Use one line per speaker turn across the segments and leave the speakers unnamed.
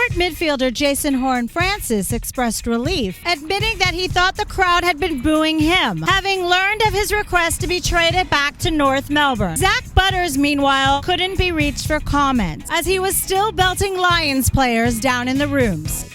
Port midfielder Jason Horne-Francis expressed relief, admitting that he thought the crowd had been booing him, having learned of his request to be traded back to North Melbourne. Zach Butters, meanwhile, couldn't be reached for comment, as he was still belting Lions players down in the rooms.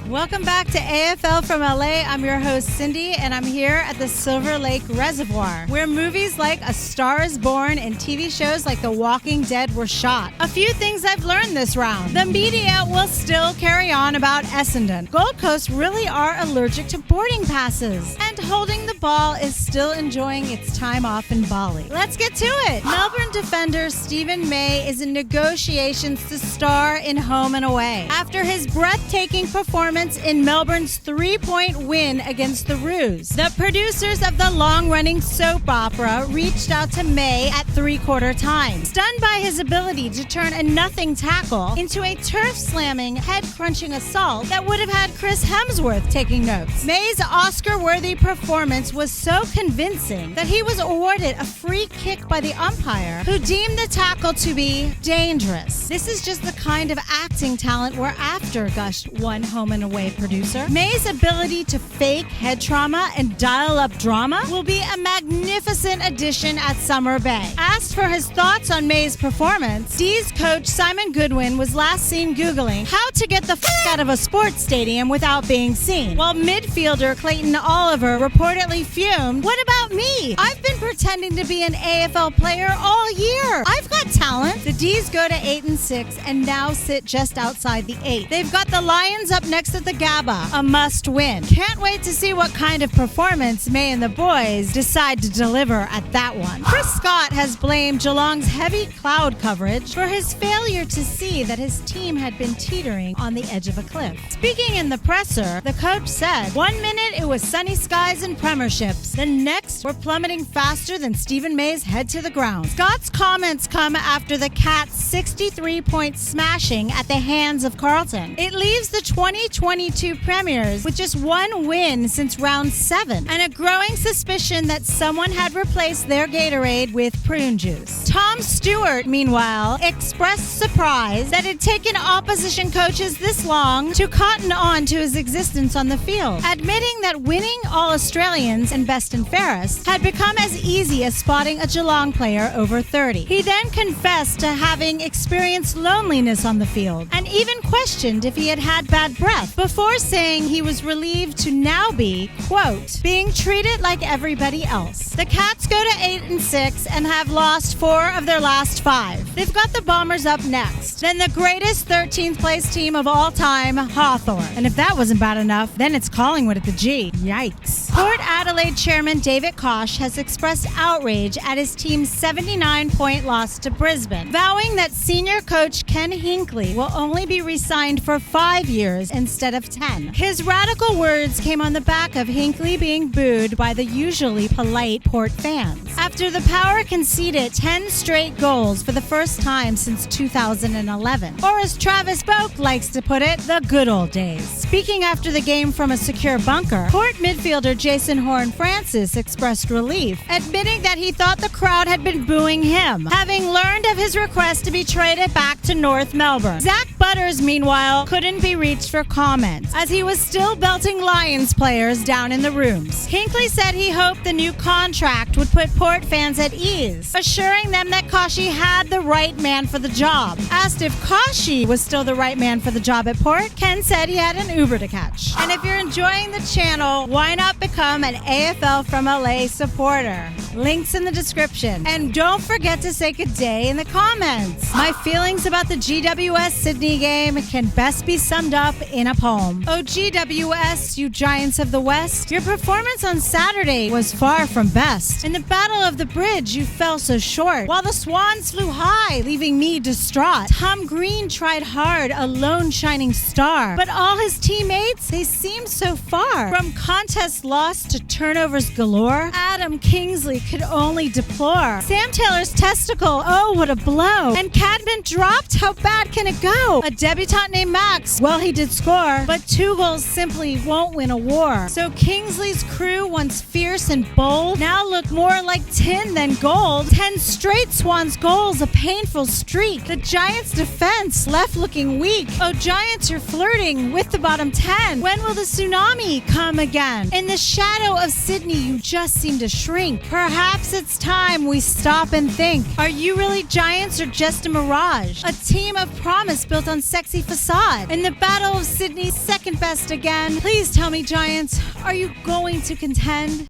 Welcome back to AFL from LA. I'm your host, Cindye, and I'm here at the Silver Lake Reservoir, where movies like A Star is Born and TV shows like The Walking Dead were shot. A few things I've learned this round. The media will still carry on about Essendon. Gold Coast really are allergic to boarding passes. And holding the ball is still enjoying its time off in Bali. Let's get to it. Melbourne defender Stephen May is in negotiations to star in Home and Away after his breathtaking performance in Melbourne's 3-point win against the Roos. The producers of the long-running soap opera reached out to May at three-quarter time, stunned by his ability to turn a nothing tackle into a turf-slamming, head-crunching assault that would have had Chris Hemsworth taking notes. May's Oscar-worthy performance was so convincing that he was awarded a free kick by the umpire, who deemed the tackle to be dangerous. This is just the kind of acting talent we're after, gushed one Home and Away producer. May's ability to fake head trauma and dial up drama will be a magnificent addition at Summer Bay. Asked for his thoughts on May's performance, D's coach Simon Goodwin was last seen Googling how to get the f*** out of a sports stadium without being seen, while midfielder Clayton Oliver reportedly fumed, "What about me? I've been pretending to be an AFL player all year. I've got talent." The D's go to 8-6 and now sit just outside the 8. They've got the Lions up next at the Gabba, a must-win. Can't wait to see what kind of performance May and the boys decide to deliver at that one. Chris Scott has blamed Geelong's heavy cloud coverage for his failure to see that his team had been teetering on the edge of a cliff. Speaking in the presser, the coach said, "One minute it was sunny skies and premierships. The next, we're plummeting faster than Stephen May's head to the ground." Scott's comments come after the Cats' 63-point smashing at the hands of Carlton. It leaves the 2022 Premiers with just one win since round 7 and a growing suspicion that someone had replaced their Gatorade with prune juice. Tom Stewart, meanwhile, expressed surprise that it had taken opposition coaches this long to cotton on to his existence on the field, admitting that winning All-Australians and best and fairest had become as easy as spotting a Geelong player over 30. He then confessed to having experienced loneliness on the field and even questioned if he had had bad breath, before saying he was relieved to now be, quote, being treated like everybody else. The Cats go to 8-6 and have lost 4 of their last 5. They've got the Bombers up next, then the greatest 13th place team of all time, Hawthorn. And if that wasn't bad enough, then it's Collingwood at the G. Yikes. Port Adelaide chairman David Koch has expressed outrage at his team's 79-point loss to Brisbane, vowing that senior coach Ken Hinkley will only be re-signed for 5 years instead of 10. His radical words came on the back of Hinkley being booed by the usually polite Port fans, after the Power conceded 10 straight goals for the first time since 2011. Or as Travis Boak likes to put it, the good old days. Speaking after the game from a secure bunker, Port midfielder Jason Horne-Francis expressed relief, admitting that he thought the crowd had been booing him, having learned of his request to be traded back to North Melbourne. Zach Butters, meanwhile, couldn't be reached for comment, as he was still belting Lions players down in the rooms. Hinkley said he hoped the new contract would put Port fans at ease, assuring them that Kashi had the right man for the job. Asked if Kashi was still the right man for the job at Port, Ken said he had an Uber to catch. And if you're enjoying the channel, why not become an AFL from LA supporter? Links in the description. And don't forget to say good day in the comments. My feelings about the GWS Cindye game can best be summed up in a poem. Oh GWS, you giants of the West, your performance on Saturday was far from best. In the Battle of the Bridge, you fell so short, while the Swans flew high, leaving me distraught. Tom Green tried hard, a lone shining star, but all his teammates, they seemed so far. From contest loss to turnovers galore, Adam Kingsley could only deplore. Sam Taylor's testicle, oh what a blow. And Cadman dropped, how bad can it go? A debutant named Max, well he did score, score, but 2 goals simply won't win a war. So Kingsley's crew, once fierce and bold, now look more like tin than gold. 10 straight Swans goals, a painful streak. The Giants' defense left looking weak. Oh, Giants, you're flirting with the bottom 10. When will the tsunami come again? In the shadow of Cindye, you just seem to shrink. Perhaps it's time we stop and think. Are you really Giants or just a mirage? A team of promise built on sexy facade. In the battle of Sydney's second best again, please tell me, Giants, are you going to contend?